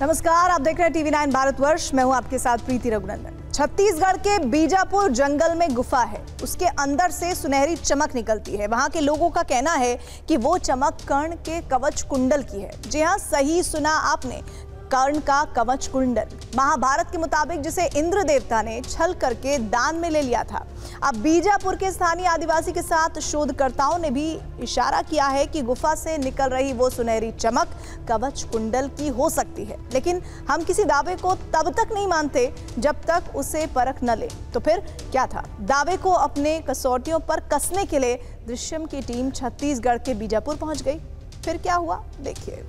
नमस्कार, आप देख रहे हैं टीवी 9 भारतवर्ष। मैं हूं आपके साथ प्रीति रघुनंदन। छत्तीसगढ़ के बीजापुर जंगल में गुफा है, उसके अंदर से सुनहरी चमक निकलती है। वहां के लोगों का कहना है कि वो चमक कर्ण के कवच कुंडल की है। जी हां, सही सुना आपने, कर्ण का कवच कुंडल। महाभारत के मुताबिक जिसे इंद्र देवता ने छल करके दान में ले लिया था। अब बीजापुर के स्थानीय आदिवासी के साथ शोधकर्ताओं ने भी इशारा किया है कि गुफा से निकल रही वो सुनहरी चमक कवच कुंडल की हो सकती है। लेकिन हम किसी दावे को तब तक नहीं मानते जब तक उसे परख न ले। तो फिर क्या था? दावे को अपने कसौटियों पर कसने के लिए दृश्यम की टीम छत्तीसगढ़ के बीजापुर पहुंच गई। फिर क्या हुआ, देखिए।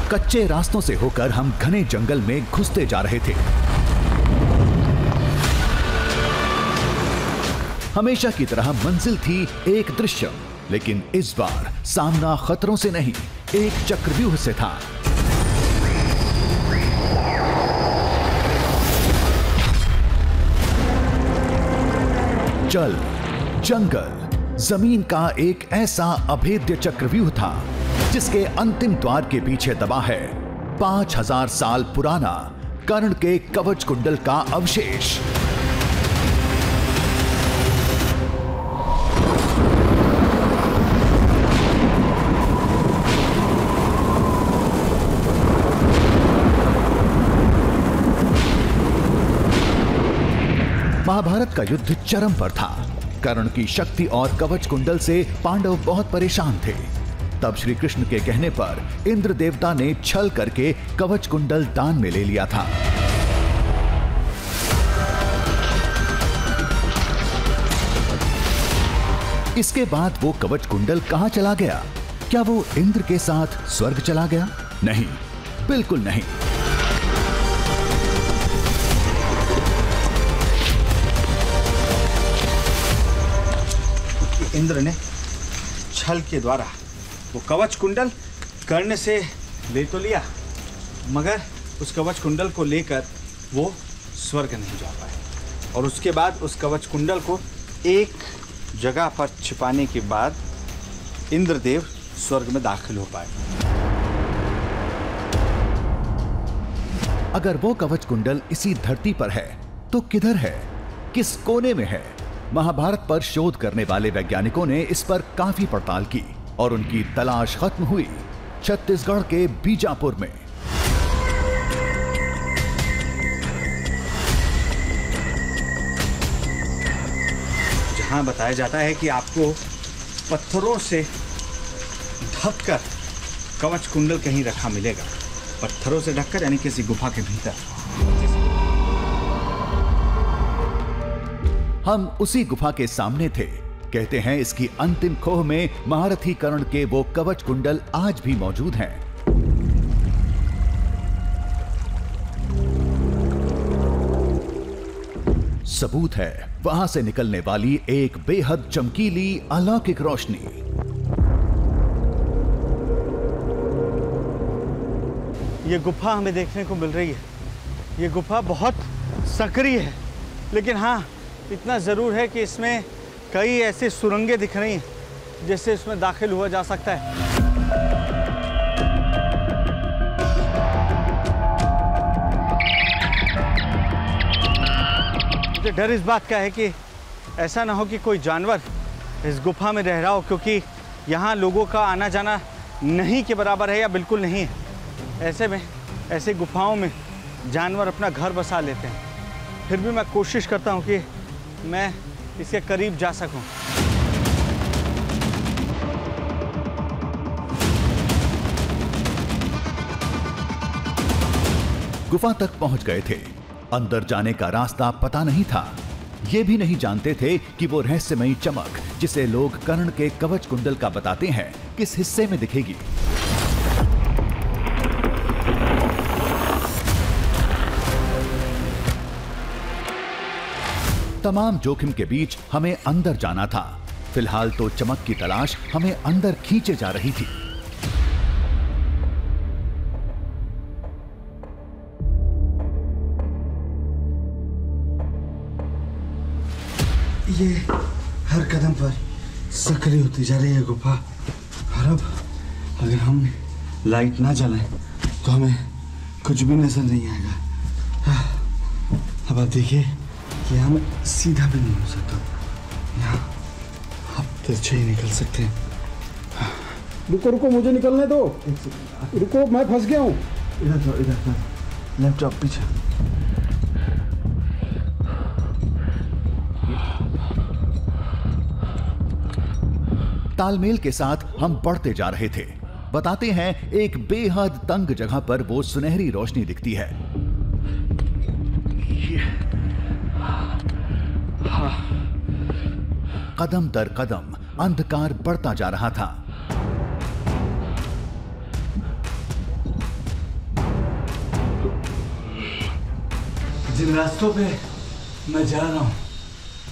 कच्चे रास्तों से होकर हम घने जंगल में घुसते जा रहे थे। हमेशा की तरह मंजिल थी एक दृश्यम, लेकिन इस बार सामना खतरों से नहीं, एक चक्रव्यूह से था। जल, जंगल, जमीन का एक ऐसा अभेद्य चक्रव्यूह था जिसके अंतिम द्वार के पीछे दबा है 5000 साल पुराना कर्ण के कवच कुंडल का अवशेष। महाभारत का युद्ध चरम पर था। कर्ण की शक्ति और कवच कुंडल से पांडव बहुत परेशान थे। तब श्री कृष्ण के कहने पर इंद्र देवता ने छल करके कवच कुंडल दान में ले लिया था। इसके बाद वो कवच कुंडल कहां चला गया? क्या वो इंद्र के साथ स्वर्ग चला गया? नहीं, बिल्कुल नहीं। इंद्र ने छल के द्वारा वो कवच कुंडल कर्ण से ले तो लिया, मगर उस कवच कुंडल को लेकर वो स्वर्ग नहीं जा पाए। और उसके बाद उस कवच कुंडल को एक जगह पर छिपाने के बाद इंद्रदेव स्वर्ग में दाखिल हो पाए। अगर वो कवच कुंडल इसी धरती पर है तो किधर है, किस कोने में है? महाभारत पर शोध करने वाले वैज्ञानिकों ने इस पर काफी पड़ताल की और उनकी तलाश खत्म हुई छत्तीसगढ़ के बीजापुर में। जहां बताया जाता है कि आपको पत्थरों से ढककर कवच कुंडल कहीं रखा मिलेगा। पत्थरों से ढककर यानी किसी गुफा के भीतर। हम उसी गुफा के सामने थे। कहते हैं इसकी अंतिम खोह में महारथी कर्ण के वो कवच कुंडल आज भी मौजूद हैं। सबूत है वहां से निकलने वाली एक बेहद चमकीली अलौकिक रोशनी। ये गुफा हमें देखने को मिल रही है। ये गुफा बहुत सक्रिय है, लेकिन हाँ, इतना जरूर है कि इसमें कई ऐसी सुरंगें दिख रही हैं जिससे इसमें दाखिल हुआ जा सकता है। मुझे डर इस बात का है कि ऐसा ना हो कि कोई जानवर इस गुफा में रह रहा हो, क्योंकि यहाँ लोगों का आना जाना नहीं के बराबर है या बिल्कुल नहीं है। ऐसे में ऐसे गुफाओं में जानवर अपना घर बसा लेते हैं। फिर भी मैं कोशिश करता हूँ कि मैं इसके करीब जा सकूं। गुफा तक पहुंच गए थे। अंदर जाने का रास्ता पता नहीं था। ये भी नहीं जानते थे कि वो रहस्यमयी चमक जिसे लोग कर्ण के कवच कुंडल का बताते हैं किस हिस्से में दिखेगी। तमाम जोखिम के बीच हमें अंदर जाना था। फिलहाल तो चमक की तलाश हमें अंदर खींचे जा रही थी। ये हर कदम पर सक्रिय होती जा रही है गुफा, और अब अगर हम लाइट ना जलाएं तो हमें कुछ भी नजर नहीं आएगा। अब आप देखिए कि हम सीधा भी नहीं हो सकता, यहाँ आप तिरछे ही निकल सकते हैं। रुको रुको, मुझे निकलने दो, रुको, मैं फंस गया हूँ। इधर लैपटॉप पीछे। तालमेल के साथ हम बढ़ते जा रहे थे। बताते हैं एक बेहद तंग जगह पर वो सुनहरी रोशनी दिखती है। कदम दर कदम अंधकार बढ़ता जा रहा था। जिन रास्तों पे मैं जा रहा हूं,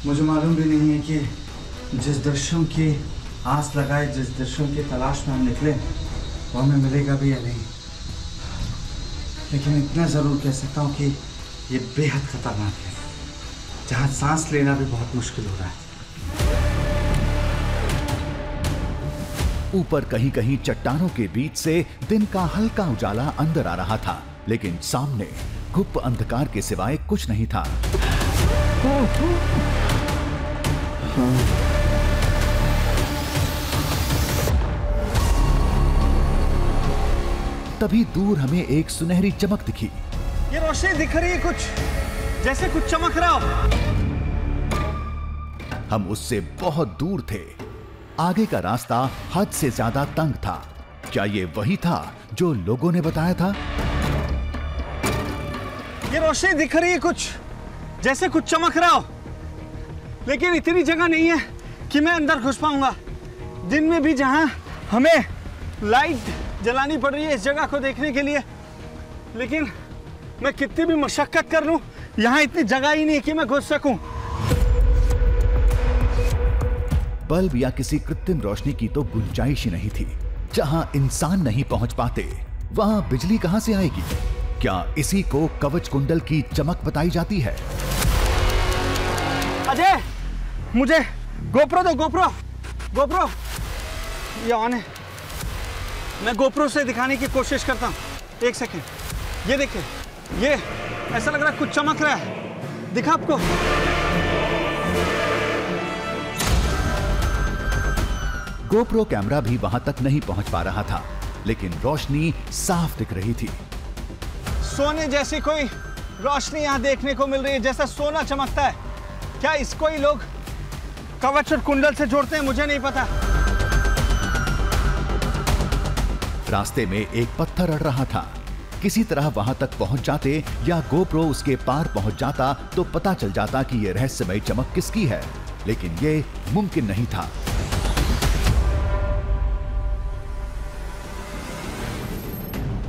मुझे मालूम भी नहीं है कि जिस दृश्यों की आस लगाए, जिस दृश्यों की तलाश में हम निकले, वो हमें मिलेगा भी या नहीं। लेकिन इतना जरूर कह सकता हूँ कि ये बेहद खतरनाक है, जहाँ सांस लेना भी बहुत मुश्किल हो रहा है। ऊपर कहीं कहीं चट्टानों के बीच से दिन का हल्का उजाला अंदर आ रहा था, लेकिन सामने गुप्त अंधकार के सिवाय कुछ नहीं था। तभी दूर हमें एक सुनहरी चमक दिखी। ये रोशनी दिख रही है, कुछ जैसे कुछ चमक रहा हो। हम उससे बहुत दूर थे। आगे का रास्ता हद से ज्यादा तंग था। क्या ये वही था जो लोगों ने बताया था? ये रोशनी दिख रही है, कुछ जैसे कुछ चमक रहा हो, लेकिन इतनी जगह नहीं है कि मैं अंदर घुस पाऊंगा। दिन में भी जहां हमें लाइट जलानी पड़ रही है इस जगह को देखने के लिए, लेकिन मैं कितनी भी मशक्कत कर लूं, यहां इतनी जगह ही नहीं कि मैं घुस सकूं। बल्ब या किसी कृत्रिम रोशनी की तो गुंजाइश ही नहीं थी। जहां इंसान नहीं पहुंच पाते, वहां बिजली कहां से आएगी? क्या इसी को कवच कुंडल की चमक बताई जाती है? अजय, मुझे गोप्रो दो, गोप्रो ये ऑन है। मैं गोप्रो से दिखाने की कोशिश करता हूं। एक सेकेंड, ये देखिए, ये ऐसा लग रहा है कुछ चमक रहा है। दिखा आपको? गोप्रो कैमरा भी वहां तक नहीं पहुंच पा रहा था, लेकिन रोशनी साफ दिख रही थी। सोने जैसी कोई रोशनी यहां देखने को मिल रही है, जैसा सोना चमकता है। क्या इसको ही लोग कवच और कुंडल से जोड़ते हैं? मुझे नहीं पता। रास्ते में एक पत्थर अड़ रहा था। किसी तरह वहां तक पहुंच जाते या गोप्रो उसके पार पहुंच जाता तो पता चल जाता कि यह रहस्यमय चमक किसकी है, लेकिन यह मुमकिन नहीं था।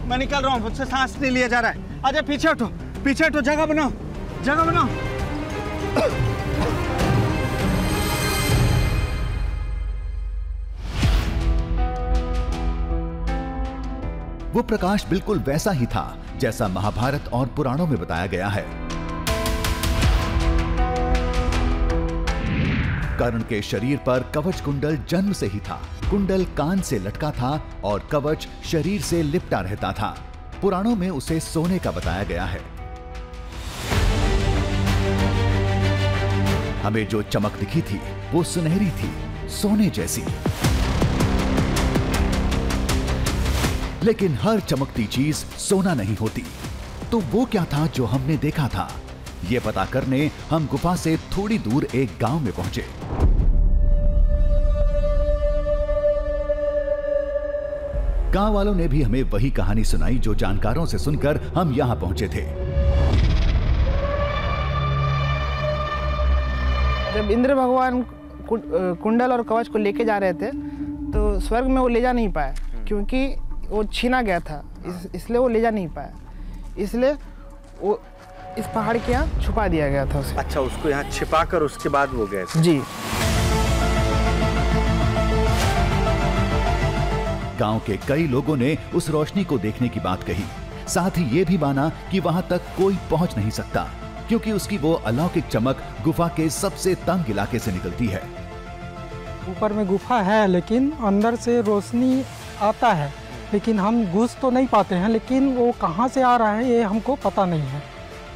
मैं निकल रहा हूं, मुझसे सांस नहीं लिया जा रहा है। आजा, पीछे हटो, जगह बनाओ, वो प्रकाश बिल्कुल वैसा ही था जैसा महाभारत और पुराणों में बताया गया है। कर्ण के शरीर पर कवच कुंडल जन्म से ही था। कुंडल कान से लटका था और कवच शरीर से लिपटा रहता था। पुराणों में उसे सोने का बताया गया है। हमें जो चमक दिखी थी वो सुनहरी थी, सोने जैसी। लेकिन हर चमकती चीज सोना नहीं होती। तो वो क्या था जो हमने देखा था? ये पता करने हम गुफा से थोड़ी दूर एक गांव में पहुंचे। गांव वालों ने भी हमें वही कहानी सुनाई जो जानकारों से सुनकर हम यहां पहुंचे थे। जब इंद्र भगवान कुंडल और कवच को लेके जा रहे थे तो स्वर्ग में वो ले जा नहीं पाए, क्योंकि वो छीना गया था। इसलिए वो ले जा नहीं पाया, इसलिए वो इस पहाड़ के यहाँ छुपा दिया गया था उसे। अच्छा, उसको यहाँ छिपा कर उसके बाद वो गए थे। जी। गांव के कई लोगों ने उस रोशनी को देखने की बात कही। साथ ही ये भी माना कि वहां तक कोई पहुंच नहीं सकता, क्योंकि उसकी वो अलौकिक चमक गुफा के सबसे तंग इलाके से निकलती है। ऊपर में गुफा है, लेकिन अंदर से रोशनी आता है, लेकिन हम घुस तो नहीं पाते हैं, लेकिन वो कहाँ से आ रहा है ये हमको पता नहीं है।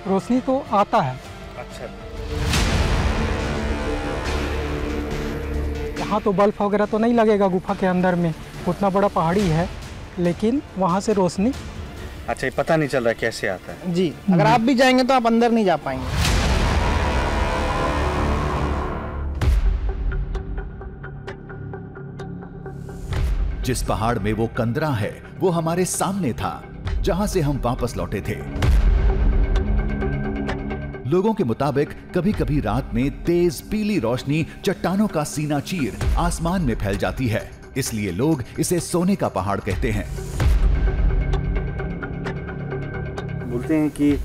रोशनी तो आता है। अच्छा, यहाँ तो बल्ब वगैरह तो नहीं लगेगा गुफा के अंदर में, उतना बड़ा पहाड़ी है, लेकिन वहाँ से रोशनी। अच्छा, ये पता नहीं चल रहा कैसे आता है। जी, अगर आप भी जाएंगे तो आप अंदर नहीं जा पाएंगे। जिस पहाड़ में वो कंदरा है वो हमारे सामने था, जहां से हम वापस लौटे थे। लोगों के मुताबिक कभी कभी रात में तेज पीली रोशनी चट्टानों का सीना चीर आसमान में फैल जाती है, इसलिए लोग इसे सोने का पहाड़ कहते हैं। बोलते हैं कि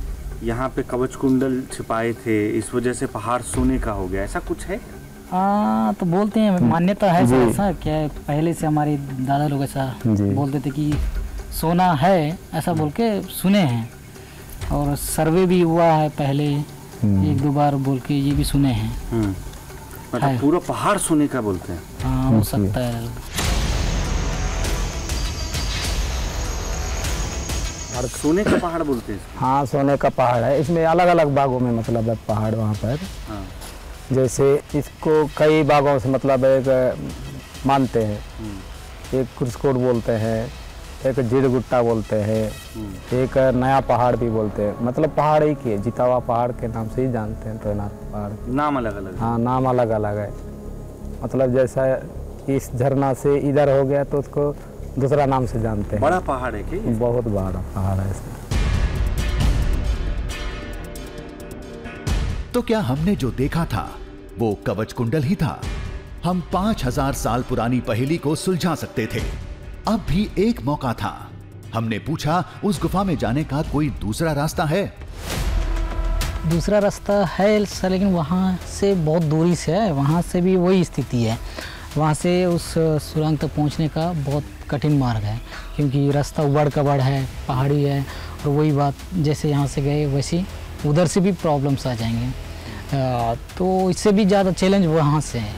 यहाँ पे कवच कुंडल छिपाए थे, इस वजह से पहाड़ सोने का हो गया, ऐसा कुछ है? तो बोलते हैं, मान्यता है सर, ऐसा क्या पहले से हमारे दादा लोग ऐसा बोलते थे कि सोना है, ऐसा बोल के सुने हैं। और सर्वे भी हुआ है पहले, एक दो बार बोल के ये भी सुने हैं। मतलब पूरा पहाड़ सोने का बोलते हैं? हाँ, हो सकता है। सोने का पहाड़ बोलते हैं? हाँ, सोने का पहाड़ है। इसमें अलग अलग भागों में मतलब है पहाड़ वहाँ पर। हाँ। जैसे इसको कई भागों से मतलब एक मानते हैं। एक कुर्सकोट बोलते हैं, एक जीड़गुट्टा बोलते हैं, एक नया पहाड़ भी बोलते हैं। मतलब पहाड़ एक ही है, जितावा पहाड़ के नाम से ही जानते हैं। तोयनाथ पहाड़ नाम अलग अलग? हाँ, नाम अलग अलग है। मतलब जैसा इस झरना से इधर हो गया तो उसको दूसरा नाम से जानते हैं। बड़ा पहाड़ है क्या? बहुत बड़ा पहाड़ है इसमें। तो क्या हमने जो देखा था वो कवच कुंडल ही था? हम 5000 साल पुरानी पहेली को सुलझा सकते थे। अब भी एक मौका था। हमने पूछा, उस गुफा में जाने का कोई दूसरा रास्ता है? दूसरा रास्ता है सर, लेकिन वहाँ से बहुत दूरी से है। वहाँ से भी वही स्थिति है, वहाँ से उस सुरंग तक पहुँचने का बहुत कठिन मार्ग है, क्योंकि रास्ता उबड़ कबड़ है, पहाड़ी है। और वही बात, जैसे यहाँ से गए वैसे उधर से भी प्रॉब्लम्स आ जाएंगे, तो इससे भी ज़्यादा चैलेंज वहाँ से है।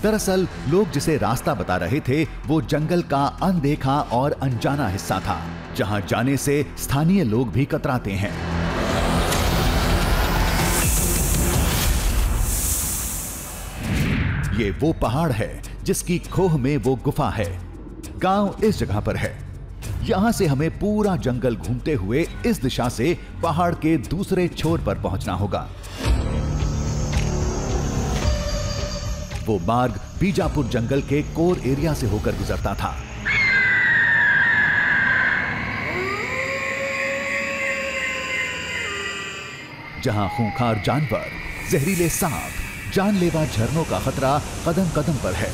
दरअसल लोग जिसे रास्ता बता रहे थे वो जंगल का अनदेखा और अनजाना हिस्सा था, जहां जाने से स्थानीय लोग भी कतराते हैं। ये वो पहाड़ है जिसकी खोह में वो गुफा है। गांव इस जगह पर है। यहां से हमें पूरा जंगल घूमते हुए इस दिशा से पहाड़ के दूसरे छोर पर पहुंचना होगा। वो मार्ग बीजापुर जंगल के कोर एरिया से होकर गुजरता था। जहां खूंखार जानवर, जहरीले सांप, जानलेवा झरनों का खतरा कदम कदम पर है।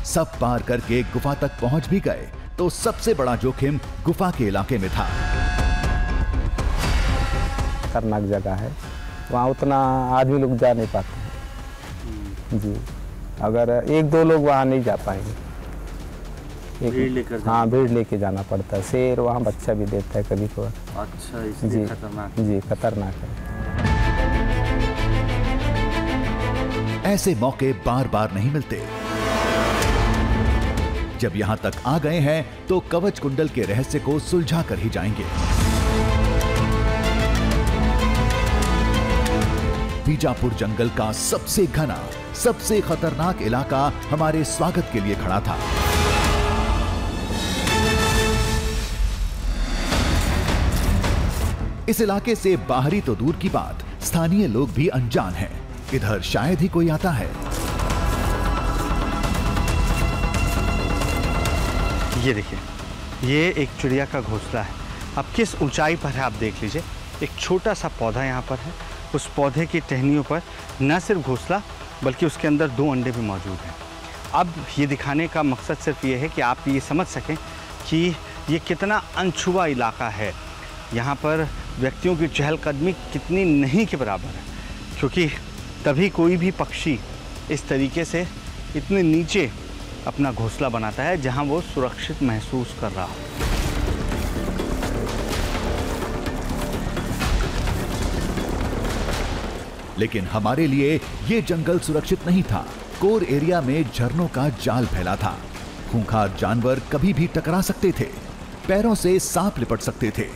सब पार करके गुफा तक पहुंच भी गए तो सबसे बड़ा जोखिम गुफा के इलाके में था। खतरनाक जगह है, वहाँ उतना आदमी लोग जा नहीं पाते हैं जी। अगर एक दो लोग वहाँ नहीं जा पाएंगे, भीड़ लेकर? हाँ, भीड़ लेके जाना पड़ता है। शेर वहाँ बच्चा भी देता है कभी कभार। अच्छा, इसलिए खतरनाक? जी, खतरनाक है। ऐसे मौके बार बार नहीं मिलते। जब यहां तक आ गए हैं तो कवच कुंडल के रहस्य को सुलझा कर ही जाएंगे। बीजापुर जंगल का सबसे घना, सबसे खतरनाक इलाका हमारे स्वागत के लिए खड़ा था। इस इलाके से बाहरी तो दूर की बात, स्थानीय लोग भी अनजान हैं। इधर शायद ही कोई आता है। ये देखिए, ये एक चिड़िया का घोंसला है। अब किस ऊंचाई पर है आप देख लीजिए। एक छोटा सा पौधा यहाँ पर है, उस पौधे की टहनियों पर न सिर्फ घोंसला बल्कि उसके अंदर 2 अंडे भी मौजूद हैं। अब ये दिखाने का मकसद सिर्फ ये है कि आप ये समझ सकें कि ये कितना अनछुआ इलाका है। यहाँ पर व्यक्तियों की चहलकदमी कितनी नहीं के बराबर है, क्योंकि तभी कोई भी पक्षी इस तरीके से इतने नीचे अपना घोंसला बनाता है जहां वो सुरक्षित महसूस कर रहा हो। लेकिन हमारे लिए ये जंगल सुरक्षित नहीं था। कोर एरिया में झरनों का जाल फैला था। खूंखार जानवर कभी भी टकरा सकते थे, पैरों से सांप लिपट सकते थे।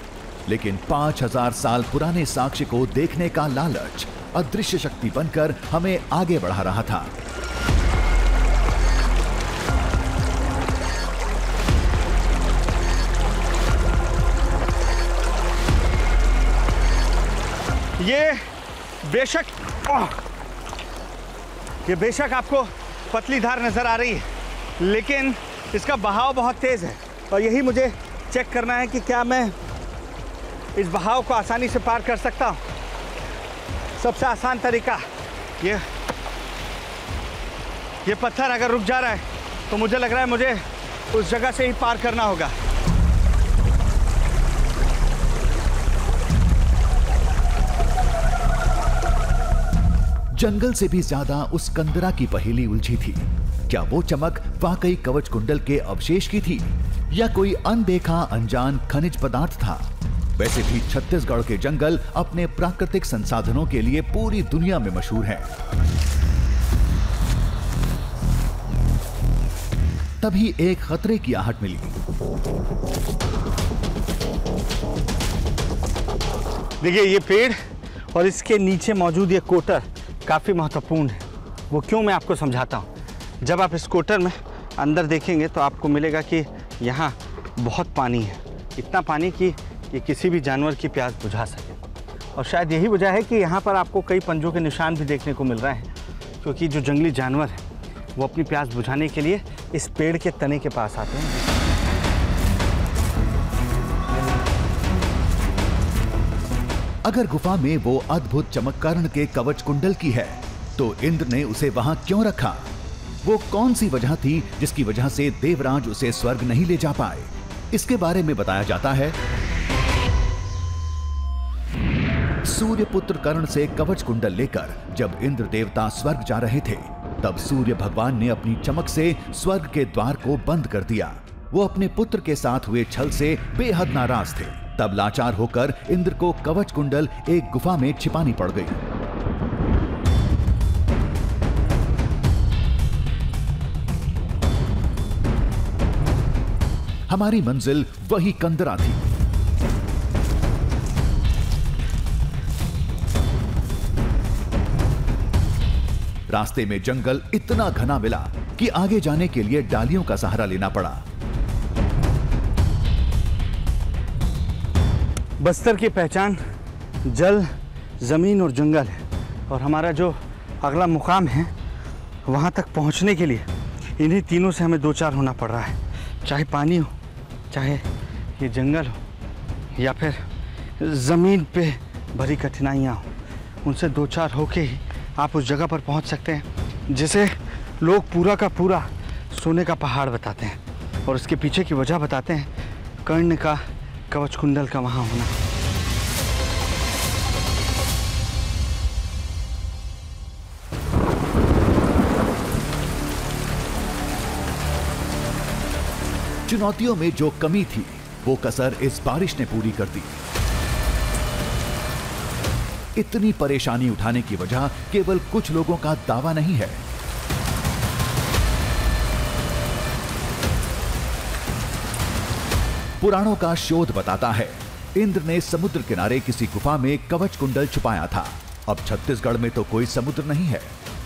लेकिन 5000 साल पुराने साक्ष्य को देखने का लालच अदृश्य शक्ति बनकर हमें आगे बढ़ा रहा था। ये बेशक आपको पतली धार नजर आ रही है, लेकिन इसका बहाव बहुत तेज है और यही मुझे चेक करना है कि क्या मैं इस बहाव को आसानी से पार कर सकता हूँ। सबसे आसान तरीका ये पत्थर अगर रुक जा रहा है तो मुझे लग रहा है मुझे उस जगह से ही पार करना होगा। जंगल से भी ज्यादा उस कंदरा की पहेली उलझी थी। क्या वो चमक वाकई कवच कुंडल के अवशेष की थी या कोई अनदेखा अनजान खनिज पदार्थ था? वैसे भी छत्तीसगढ़ के जंगल अपने प्राकृतिक संसाधनों के लिए पूरी दुनिया में मशहूर हैं। तभी एक खतरे की आहट मिली। देखिए, ये पेड़ और इसके नीचे मौजूद ये कोटर काफ़ी महत्वपूर्ण है। वो क्यों, मैं आपको समझाता हूँ। जब आप इस कोटर में अंदर देखेंगे तो आपको मिलेगा कि यहाँ बहुत पानी है, इतना पानी कि ये किसी भी जानवर की प्यास बुझा सके। और शायद यही वजह है कि यहाँ पर आपको कई पंजों के निशान भी देखने को मिल रहे हैं, क्योंकि जो जंगली जानवर हैं वो अपनी प्यास बुझाने के लिए इस पेड़ के तने के पास आते हैं। अगर गुफा में वो अद्भुत चमक कर्ण के कवच कुंडल की है तो इंद्र ने उसे वहां क्यों रखा? वो कौन सी वजह थी जिसकी वजह से देवराज उसे स्वर्ग नहीं ले जा पाए? इसके बारे में बताया जाता है। सूर्यपुत्र कर्ण से कवच कुंडल लेकर जब इंद्र देवता स्वर्ग जा रहे थे, तब सूर्य भगवान ने अपनी चमक से स्वर्ग के द्वार को बंद कर दिया। वो अपने पुत्र के साथ हुए छल से बेहद नाराज थे। तब लाचार होकर इंद्र को कवच कुंडल एक गुफा में छिपानी पड़ गई। हमारी मंजिल वही कंदरा थी। रास्ते में जंगल इतना घना मिला कि आगे जाने के लिए डालियों का सहारा लेना पड़ा। बस्तर की पहचान जल, जमीन और जंगल है, और हमारा जो अगला मुकाम है वहां तक पहुंचने के लिए इन्हीं तीनों से हमें दो चार होना पड़ रहा है। चाहे पानी हो, चाहे ये जंगल हो, या फिर ज़मीन पे भरी कठिनाइयाँ हो, उनसे दो चार होके ही आप उस जगह पर पहुंच सकते हैं जिसे लोग पूरा का पूरा सोने का पहाड़ बताते हैं, और उसके पीछे की वजह बताते हैं कर्ण का कवच कुंडल का वहाँ होना। चुनौतियों में जो कमी थी वो कसर इस बारिश ने पूरी कर दी। इतनी परेशानी उठाने की वजह केवल कुछ लोगों का दावा नहीं है। पुराणों का शोध बताता है इंद्र ने समुद्र किनारे किसी गुफा में कवच कुंडल छुपाया था। अब छत्तीसगढ़ में तो कोई समुद्र नहीं है,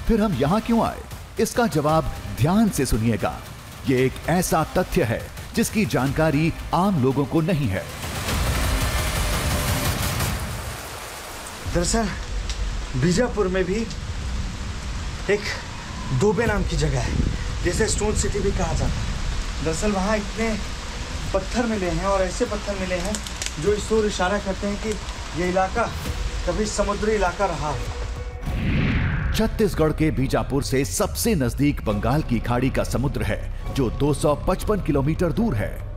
फिर हम यहां क्यों आए? इसका जवाब ध्यान से सुनिएगा। ये एक ऐसा तथ्य है जिसकी जानकारी आम लोगों को नहीं है। दरअसल बीजापुर में भी एक दोबे नाम की जगह है, जिसे स्टोन सिटी भी कहा जाता है। दरअसल वहाँ इतने पत्थर मिले हैं और ऐसे पत्थर मिले हैं जो इस ओर इशारा करते हैं कि ये इलाका कभी समुद्री इलाका रहा है। छत्तीसगढ़ के बीजापुर से सबसे नजदीक बंगाल की खाड़ी का समुद्र है, जो 255 किलोमीटर दूर है।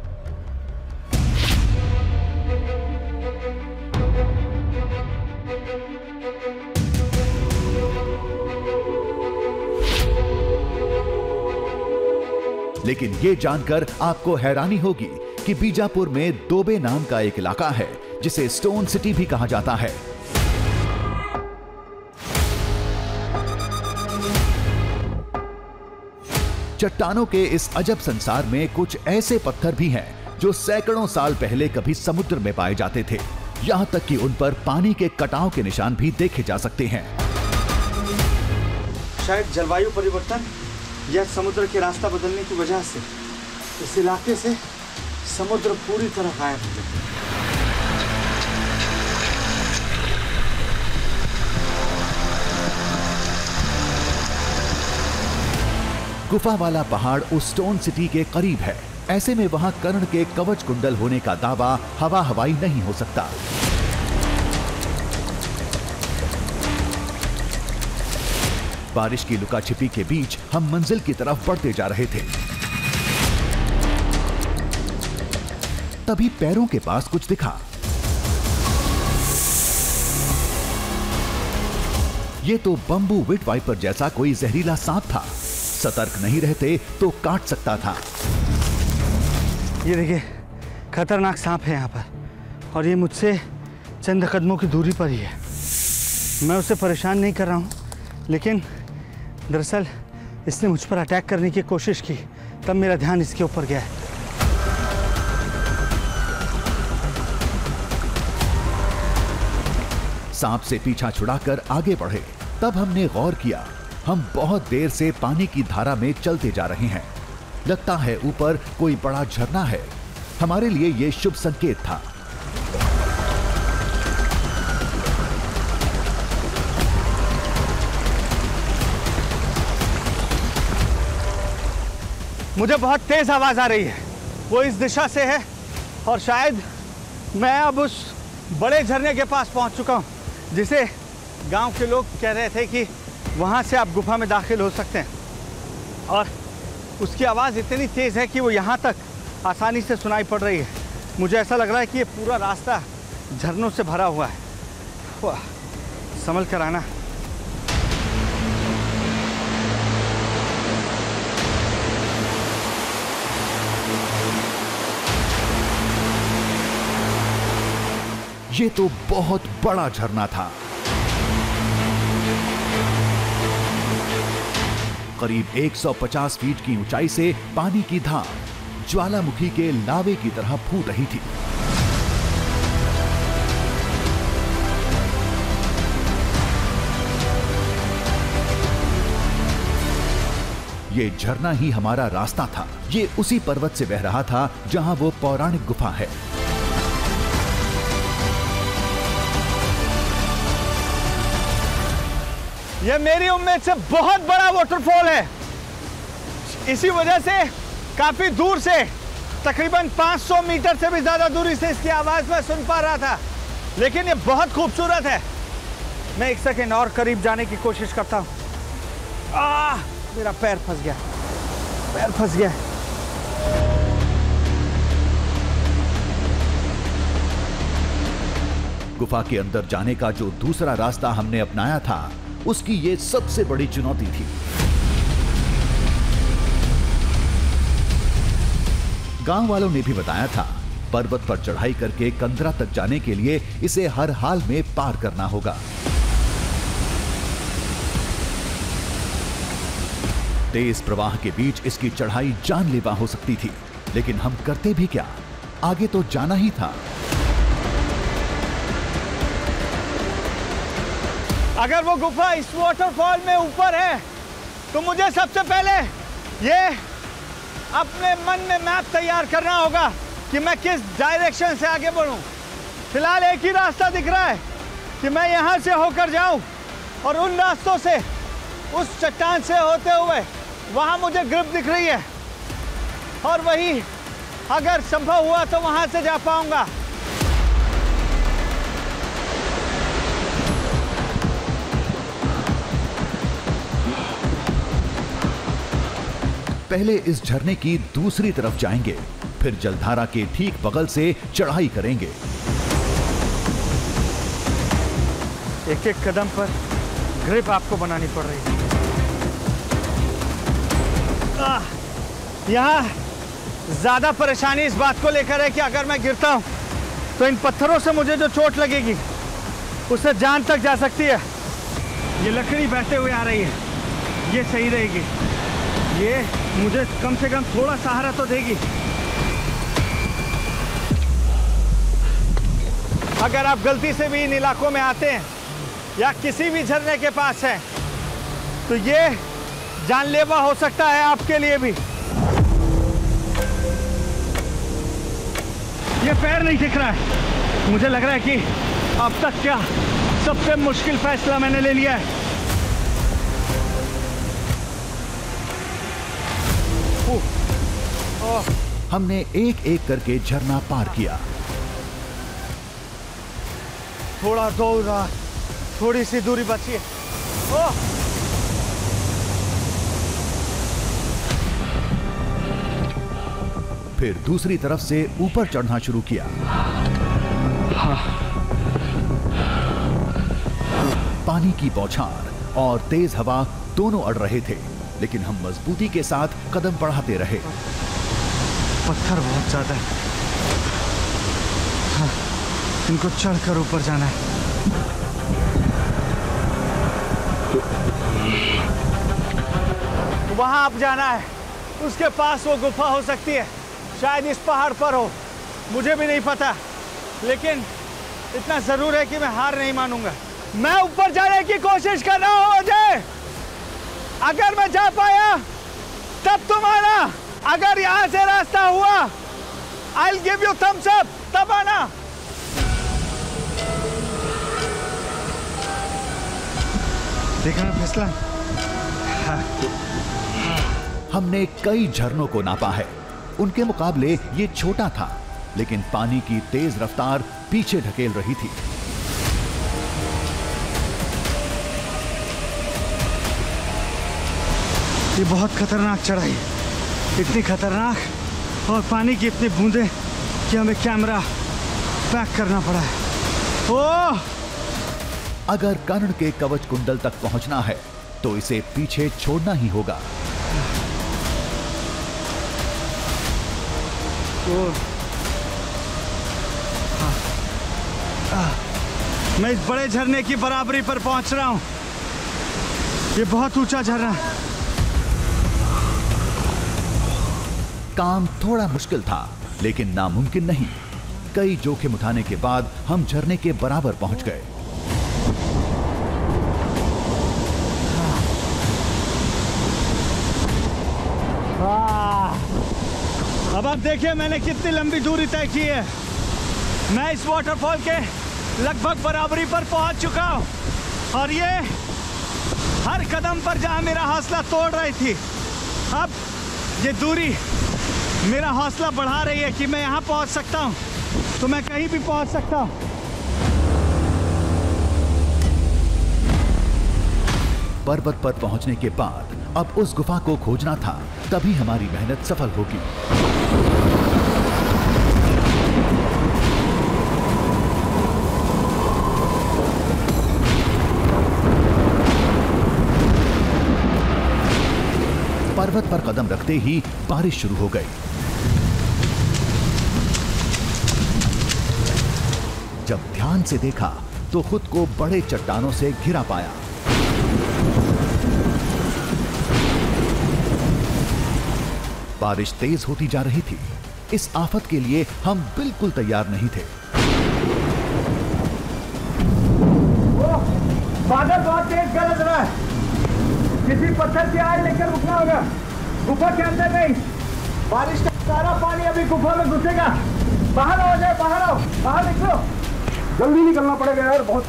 लेकिन ये जानकर आपको हैरानी होगी कि बीजापुर में दोबे नाम का एक इलाका है जिसे स्टोन सिटी भी कहा जाता है। चट्टानों के इस अजब संसार में कुछ ऐसे पत्थर भी हैं जो सैकड़ों साल पहले कभी समुद्र में पाए जाते थे। यहां तक कि उन पर पानी के कटाव के निशान भी देखे जा सकते हैं। शायद जलवायु परिवर्तन या समुद्र के रास्ता बदलने की वजह से इस इलाके से समुद्र पूरी तरह गायब हो गया। गुफा वाला पहाड़ उस स्टोन सिटी के करीब है। ऐसे में वहां कर्ण के कवच कुंडल होने का दावा हवा हवाई नहीं हो सकता। बारिश की लुकाछिपी के बीच हम मंजिल की तरफ बढ़ते जा रहे थे। तभी पैरों के पास कुछ दिखा। ये तो बंबू विट वाइपर जैसा कोई जहरीला सांप था। सतर्क नहीं रहते तो काट सकता था। ये देखिए, खतरनाक सांप है यहाँ पर, और ये मुझसे चंद कदमों की दूरी पर ही है। मैं उसे परेशान नहीं कर रहा हूँ, लेकिन दरअसल इसने मुझ पर अटैक करने की कोशिश की, तब मेरा ध्यान इसके ऊपर गया है। सांप से पीछा छुड़ाकर आगे बढ़े। तब हमने गौर किया, हम बहुत देर से पानी की धारा में चलते जा रहे हैं। लगता है ऊपर कोई बड़ा झरना है। हमारे लिए यह शुभ संकेत था। मुझे बहुत तेज आवाज आ रही है, वो इस दिशा से है, और शायद मैं अब उस बड़े झरने के पास पहुंच चुका हूं, जिसे गांव के लोग कह रहे थे कि वहां से आप गुफा में दाखिल हो सकते हैं। और उसकी आवाज़ इतनी तेज़ है कि वो यहाँ तक आसानी से सुनाई पड़ रही है। मुझे ऐसा लग रहा है कि ये पूरा रास्ता झरनों से भरा हुआ है। वाह, संभल कर आना। ये तो बहुत बड़ा झरना था। करीब 150 फीट की ऊंचाई से पानी की धार ज्वालामुखी के लावे की तरह फूट रही थी। ये झरना ही हमारा रास्ता था। ये उसी पर्वत से बह रहा था जहां वो पौराणिक गुफा है। यह मेरी उम्मीद से बहुत बड़ा वाटरफॉल है। इसी वजह से काफी दूर से, तकरीबन 500 मीटर से भी ज्यादा दूरी से इसकी आवाज मैं सुन पा रहा था। लेकिन ये बहुत खूबसूरत है। मैं एक सेकेंड और करीब जाने की कोशिश करता हूँ। मेरा पैर फंस गया, पैर फंस गया। गुफा के अंदर जाने का जो दूसरा रास्ता हमने अपनाया था, उसकी ये सबसे बड़ी चुनौती थी। गांव वालों ने भी बताया था, पर्वत पर चढ़ाई करके कंदरा तक जाने के लिए इसे हर हाल में पार करना होगा। तेज प्रवाह के बीच इसकी चढ़ाई जानलेवा हो सकती थी, लेकिन हम करते भी क्या, आगे तो जाना ही था। अगर वो गुफा इस वाटरफॉल में ऊपर है, तो मुझे सबसे पहले ये अपने मन में मैप तैयार करना होगा कि मैं किस डायरेक्शन से आगे बढ़ूं। फिलहाल एक ही रास्ता दिख रहा है कि मैं यहां से होकर जाऊं, और उन रास्तों से, उस चट्टान से होते हुए वहां मुझे ग्रिप दिख रही है, और वही अगर संभव हुआ तो वहां से जा पाऊंगा। पहले इस झरने की दूसरी तरफ जाएंगे, फिर जलधारा के ठीक बगल से चढ़ाई करेंगे। एक एक कदम पर ग्रिप आपको बनानी पड़ रही है। यहाँ ज़्यादा परेशानी इस बात को लेकर है कि अगर मैं गिरता हूँ तो इन पत्थरों से मुझे जो चोट लगेगी उससे जान तक जा सकती है। ये लकड़ी बहते हुए आ रही है, ये सही रहेगी, ये मुझे कम से कम थोड़ा सहारा तो देगी। अगर आप गलती से भी इन इलाकों में आते हैं या किसी भी झरने के पास हैं तो ये जानलेवा हो सकता है आपके लिए भी। ये पैर नहीं दिख रहा है, मुझे लग रहा है कि अब तक क्या सबसे मुश्किल फैसला मैंने ले लिया है। हमने एक एक करके झरना पार किया। थोड़ा दूर, थोड़ी सी दूरी बची है। फिर दूसरी तरफ से ऊपर चढ़ना शुरू किया। पानी की बौछार और तेज हवा दोनों अड़ रहे थे, लेकिन हम मजबूती के साथ कदम बढ़ाते रहे। पत्थर बहुत ज्यादा है, हाँ, इनको चढ़कर ऊपर जाना है। वहां आप जाना है, उसके पास वो गुफा हो सकती है, शायद इस पहाड़ पर हो, मुझे भी नहीं पता, लेकिन इतना जरूर है कि मैं हार नहीं मानूंगा। मैं ऊपर जाने की कोशिश कर रहा हूं अजय। अगर मैं जा पाया तब तुम आना, अगर यहां से रास्ता हुआ I'll give you thumbs up, तब आना। देखना फिसलन। हमने कई झरनों को नापा है, उनके मुकाबले ये छोटा था, लेकिन पानी की तेज रफ्तार पीछे ढकेल रही थी। ये बहुत खतरनाक चढ़ाई, इतनी खतरनाक, और पानी की इतनी बूंदें कि हमें कैमरा पैक करना पड़ा है। ओह! अगर कर्ण के कवच कुंडल तक पहुंचना है तो इसे पीछे छोड़ना ही होगा। मैं इस बड़े झरने की बराबरी पर पहुंच रहा हूं। ये बहुत ऊंचा झरना है। काम थोड़ा मुश्किल था, लेकिन नामुमकिन नहीं। कई जोखिम उठाने के बाद हम झरने के बराबर पहुंच गए। अब आप देखिए मैंने कितनी लंबी दूरी तय की है। मैं इस वाटरफॉल के लगभग बराबरी पर पहुंच चुका हूं, और ये हर कदम पर जहां मेरा हौसला तोड़ रही थी, अब ये दूरी मेरा हौसला बढ़ा रही है कि मैं यहां पहुंच सकता हूं, तो मैं कहीं भी पहुंच सकता हूं। पर्वत पर पहुंचने के बाद अब उस गुफा को खोजना था, तभी हमारी मेहनत सफल होगी। पर्वत पर कदम रखते ही बारिश शुरू हो गई। जब ध्यान से देखा तो खुद को बड़े चट्टानों से घिरा पाया। बारिश तेज होती जा रही थी। इस आफत के लिए हम बिल्कुल तैयार नहीं थे। बादल बहुत तेज गरज रहा है, किसी पत्थर की आड़ लेकर रुकना होगा। गुफा के अंदर नहीं, बारिश का सारा पानी अभी गुफा में घुसेगा। बाहर आओ जाए, बाहर आओ, बाहर निकलो। जल्दी निकलना पड़ेगा यार, बहुत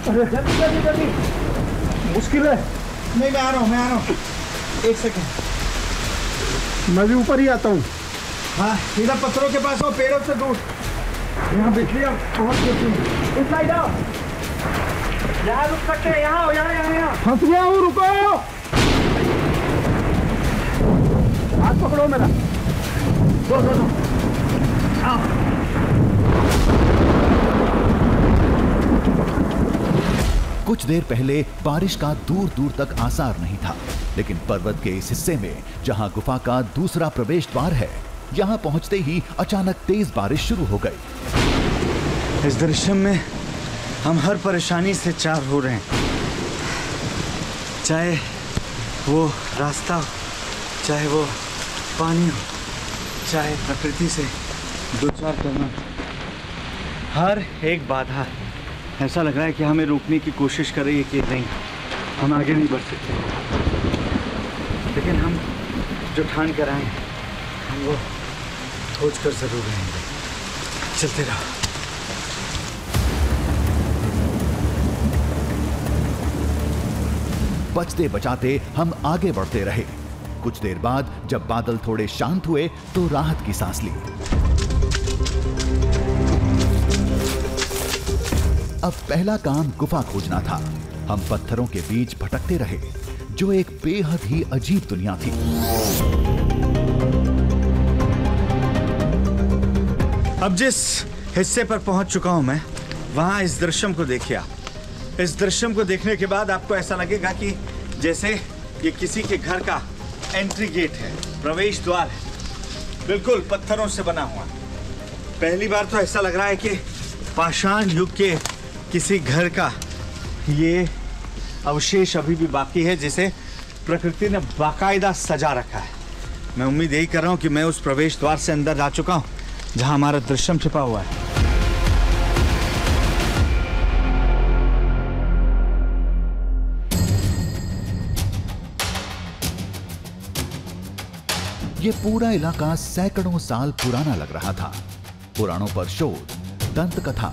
जल्दी जल्दी जल्दी, मुश्किल है। नहीं मैं आ रहा हूँ, एक सेकंड। मैं भी ऊपर ही आता हूँ। हाँ, इधर पत्थरों के पास हो, पेड़ों से दूर। यहाँ बिजली बहुत गिरती। इस साइड आओ, यहाँ रुक सकते हैं, यहाँ आओ, यहाँ। फंस गया हूँ, रुको। हाथ पकड़ो मेरा। दो आओ। कुछ देर पहले बारिश का दूर दूर तक आसार नहीं था, लेकिन पर्वत के इस हिस्से में जहां गुफा का दूसरा प्रवेश द्वार है, यहां पहुंचते ही अचानक तेज बारिश शुरू हो गई। इस दृश्य में हम हर परेशानी से चार हो रहे हैं, चाहे वो रास्ता हो, चाहे वो पानी हो, चाहे प्रकृति से दो चार करना, हर एक बाधा ऐसा लग रहा है कि हमें रोकने की कोशिश कर रही है कि नहीं, हम आगे नहीं बढ़ सकते। लेकिन हम जो ठान कर आए हम वो खोज कर जरूर रहेंगे। चलते रहो। बचते बचाते हम आगे बढ़ते रहे। कुछ देर बाद जब बादल थोड़े शांत हुए तो राहत की सांस ली। अब पहला काम गुफा खोजना था। हम पत्थरों के बीच भटकते रहे, जो एक बेहद ही अजीब दुनिया थी। अब जिस हिस्से पर पहुंच चुका हूं मैं, वहां इस दृश्य को देखिए आप। इस दृश्य को देखने के बाद आपको ऐसा लगेगा कि जैसे ये किसी के घर का एंट्री गेट है, प्रवेश द्वार है, बिल्कुल पत्थरों से बना हुआ। पहली बार तो ऐसा लग रहा है कि पाषाण युग के किसी घर का ये अवशेष अभी भी बाकी है, जिसे प्रकृति ने बाकायदा सजा रखा है। मैं उम्मीद यही कर रहा हूँ कि मैं उस प्रवेश द्वार से अंदर जा चुका हूँ जहाँ हमारा दृश्य छिपा हुआ है। ये पूरा इलाका सैकड़ों साल पुराना लग रहा था। पुराणों पर शोध, दंत कथा,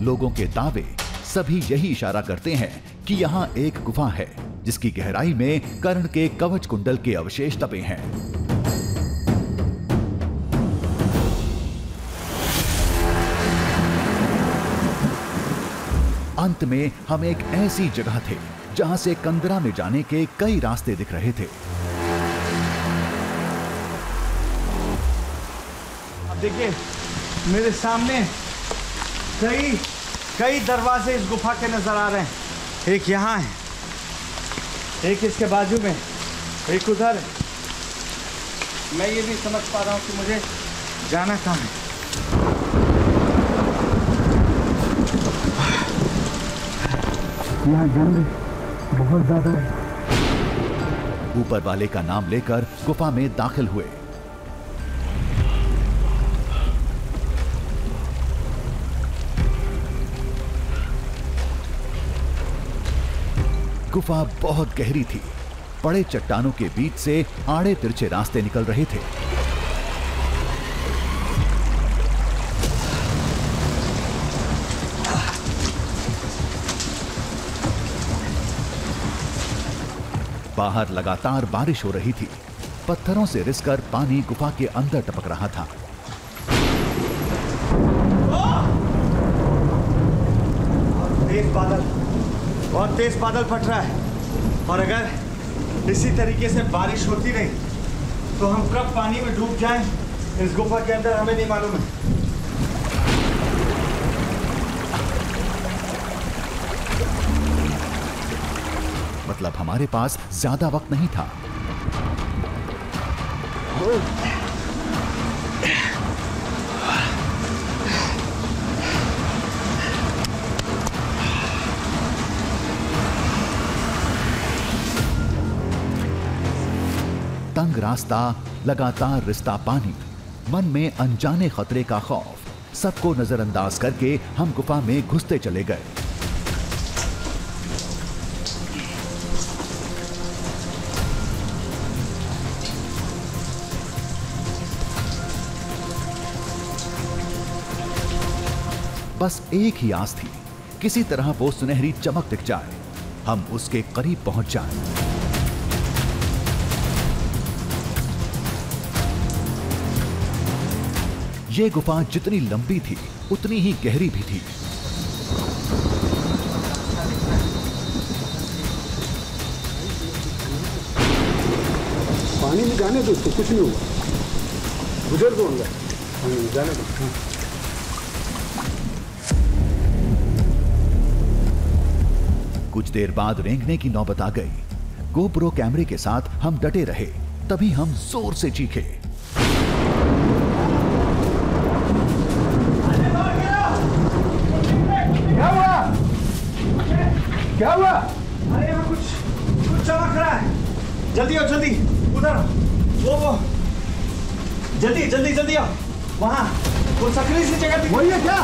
लोगों के दावे सभी यही इशारा करते हैं कि यहाँ एक गुफा है जिसकी गहराई में कर्ण के कवच कुंडल के अवशेष दबे हैं। अंत में हम एक ऐसी जगह थे जहां से कंदरा में जाने के कई रास्ते दिख रहे थे। देखिए मेरे सामने कई दरवाजे इस गुफा के नजर आ रहे हैं। एक यहाँ है, एक इसके बाजू में, एक उधर है। मैं ये नहीं समझ पा रहा हूँ कि मुझे जाना कहाँ है। यहाँ जंग बहुत ज्यादा है। ऊपर वाले का नाम लेकर गुफा में दाखिल हुए। गुफा बहुत गहरी थी। बड़े चट्टानों के बीच से आड़े तिरछे रास्ते निकल रहे थे। बाहर लगातार बारिश हो रही थी। पत्थरों से रिसकर पानी गुफा के अंदर टपक रहा था। बहुत तेज बादल फट रहा है, और अगर इसी तरीके से बारिश होती रही तो हम कब पानी में डूब जाएं इस गुफा के अंदर हमें नहीं मालूम है। मतलब हमारे पास ज्यादा वक्त नहीं था। तंग रास्ता, लगातार रिसता पानी, मन में अनजाने खतरे का खौफ, सबको नजरअंदाज करके हम गुफा में घुसते चले गए। बस एक ही आस थी, किसी तरह वो सुनहरी चमक दिख जाए, हम उसके करीब पहुंच जाएं। ये गुफा जितनी लंबी थी उतनी ही गहरी भी थी। पानी में जाने दो उसको, कुछ नहीं होगा, गुजर दो अंदर, पानी में जाने दो। कुछ देर बाद रेंगने की नौबत आ गई। गोप्रो कैमरे के साथ हम डटे रहे, तभी हम जोर से चीखे। क्या हुआ? क्या हुआ? अरे यहाँ कुछ चमक रहा है। जल्दी आओ, जल्दी उधर। वो जल्दी जल्दी जल्दी आओ। वहाँ वो सकरी सी जगह वही है क्या?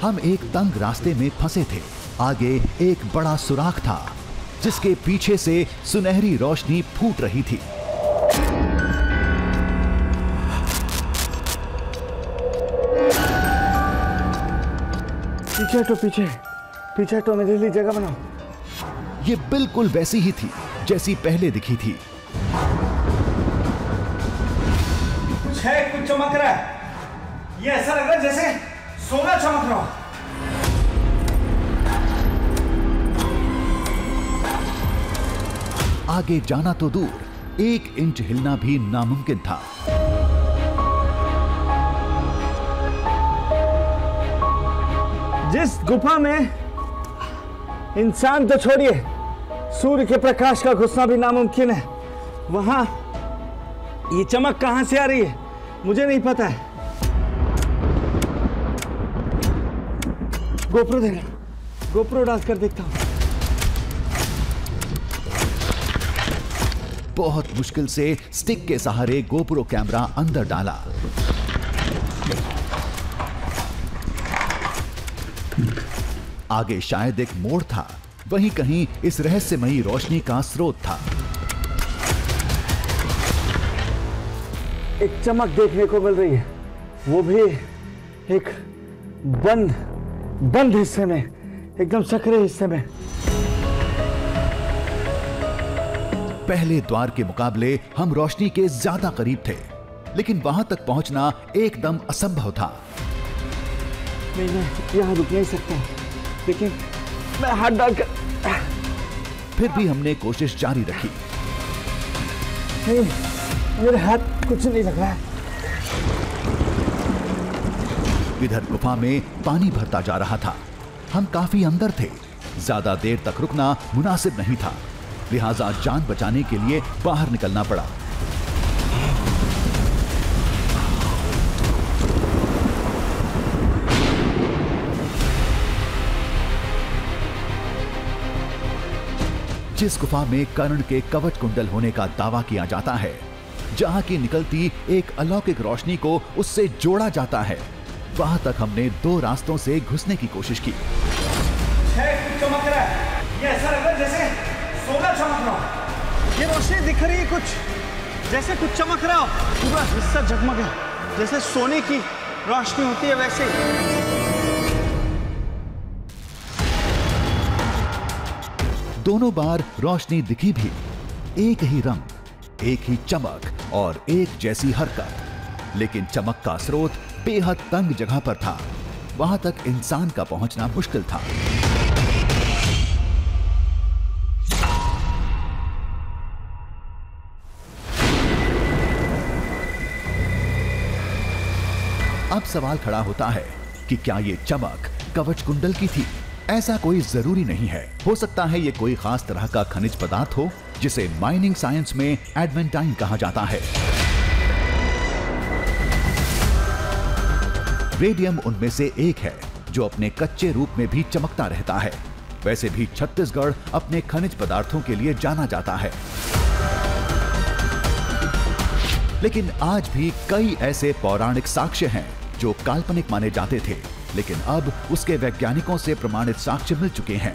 हम एक तंग रास्ते में फंसे थे। आगे एक बड़ा सुराख था जिसके पीछे से सुनहरी रोशनी फूट रही थी। पीछे हटो, पीछे हटो, मेरे लिए जगह बनाओ। ये बिल्कुल वैसी ही थी जैसी पहले दिखी थी। कुछ है, कुछ चमक रहा है। ये ऐसा लग रहा है जैसे सोना चमक रहा हो। आगे जाना तो दूर, 1 इंच हिलना भी नामुमकिन था। जिस गुफा में इंसान तो छोड़िए, सूर्य के प्रकाश का घुसना भी नामुमकिन है, वहां ये चमक कहां से आ रही है मुझे नहीं पता है। गोप्रो देना, गोप्रो डाल कर देखता हूं। बहुत मुश्किल से स्टिक के सहारे गोप्रो कैमरा अंदर डाला। आगे शायद एक मोड़ था, वहीं कहीं इस रहस्यमयी रोशनी का स्रोत था। एक चमक देखने को मिल रही है, वो भी एक बंद हिस्से में, एकदम सकरे हिस्से में। पहले द्वार के मुकाबले हम रोशनी के ज्यादा करीब थे, लेकिन वहां तक पहुंचना एकदम असंभव था। मैं यहां रुक नहीं सकता, लेकिन मैं हाथ डालकर फिर भी हमने कोशिश जारी रखी। नहीं, मेरे हाथ कुछ नहीं लग रहा है। इधर गुफा में पानी भरता जा रहा था। हम काफी अंदर थे, ज्यादा देर तक रुकना मुनासिब नहीं था, लिहाजा जान बचाने के लिए बाहर निकलना पड़ा। जिस गुफा में कर्ण के कवच कुंडल होने का दावा किया जाता है, जहां की निकलती एक अलौकिक रोशनी को उससे जोड़ा जाता है, वहां तक हमने 2 रास्तों से घुसने की कोशिश की। कुछ चमक रहा है, ये ऐसा लग रहा है जैसे सोना चमक रहा हो। ये रोशनी दिख रही है, कुछ जैसे कुछ चमक रहा हो, पूरा हिस्सा जगमग है, जैसे सोने की रोशनी होती है वैसे। दोनों बार रोशनी दिखी भी, एक ही रंग, एक ही चमक और एक जैसी हरकत, लेकिन चमक का स्रोत बेहद तंग जगह पर था। वहां तक इंसान का पहुंचना मुश्किल था। अब सवाल खड़ा होता है कि क्या ये चमक कवच कुंडल की थी? ऐसा कोई जरूरी नहीं है। हो सकता है ये कोई खास तरह का खनिज पदार्थ हो, जिसे माइनिंग साइंस में एडवेंटाइन कहा जाता है। रेडियम उनमें से एक है, जो अपने कच्चे रूप में भी चमकता रहता है। वैसे भी छत्तीसगढ़ अपने खनिज पदार्थों के लिए जाना जाता है, लेकिन आज भी कई ऐसे पौराणिक साक्ष्य हैं जो काल्पनिक माने जाते थे, लेकिन अब उसके वैज्ञानिकों से प्रमाणित साक्ष्य मिल चुके हैं।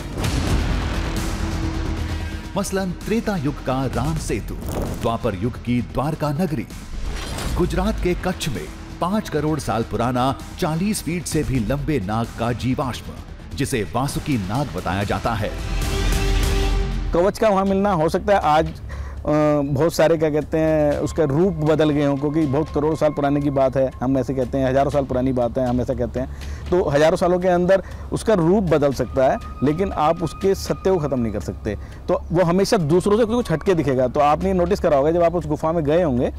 मसलन त्रेता युग का राम सेतु, द्वापर युग की द्वारका नगरी, गुजरात के कच्छ में 5 करोड़ साल पुराना 40 फीट से भी लंबे नाग का जीवाश्म, जिसे वासुकी नाग बताया जाता है। कवच का वहाँ मिलना हो सकता है आज बहुत सारे क्या कहते हैं उसका रूप बदल गए हों, क्योंकि बहुत करोड़ों साल पुराने की बात है, हम ऐसे कहते हैं, हज़ारों साल पुरानी बात है, हम ऐसा कहते हैं। तो हज़ारों सालों के अंदर उसका रूप बदल सकता है, लेकिन आप उसके सत्य को ख़त्म नहीं कर सकते। तो वो हमेशा दूसरों से कुछ हटके दिखेगा। तो आपने नोटिस करा होगा, जब आप उस गुफा में गए होंगे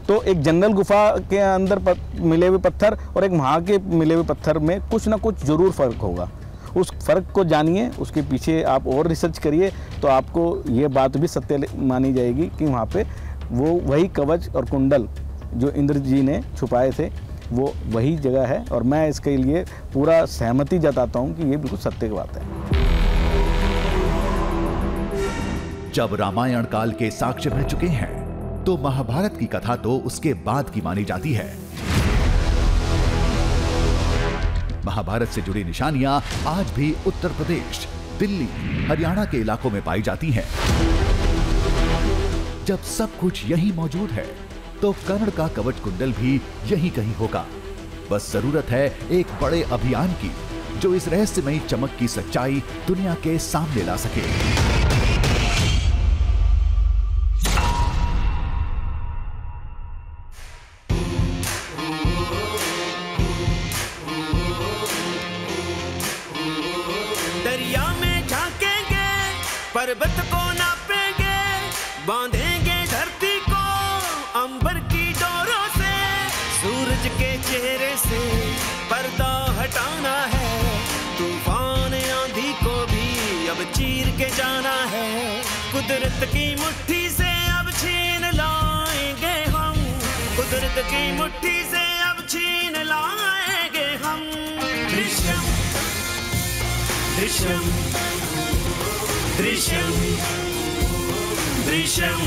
तो एक जंगल गुफा के अंदर मिले हुए पत्थर और एक वहाँ के मिले हुए पत्थर में कुछ ना कुछ ज़रूर फ़र्क होगा। उस फ़र्क को जानिए, उसके पीछे आप और रिसर्च करिए, तो आपको ये बात भी सत्य मानी जाएगी कि वहाँ पे वो वही कवच और कुंडल जो इंद्र जी ने छुपाए थे वो वही जगह है। और मैं इसके लिए पूरा सहमति जताता हूँ कि ये बिल्कुल सत्य की बात है। जब रामायण काल के साक्ष्य मिल चुके हैं तो महाभारत की कथा तो उसके बाद की मानी जाती है। महाभारत से जुड़ी निशानियां आज भी उत्तर प्रदेश, दिल्ली, हरियाणा के इलाकों में पाई जाती हैं। जब सब कुछ यही मौजूद है तो कर्ण का कवच कुंडल भी यहीं कहीं होगा। बस जरूरत है एक बड़े अभियान की जो इस रहस्यमयी चमक की सच्चाई दुनिया के सामने ला सके। दरिया में झांकेंगे, पर्वत को नापेंगे, बांधेंगे धरती को अंबर की डोरों से, सूरज के चेहरे से पर्दा हटाना है, तूफान आंधी को भी अब चीर के जाना है, कुदरत की मुट्ठी से अब छीन लाएंगे हम, कुदरत की मुट्ठी से अब छीन लाएंगे हम। दृश्यम दृश्यम दृश्यम दृश्यम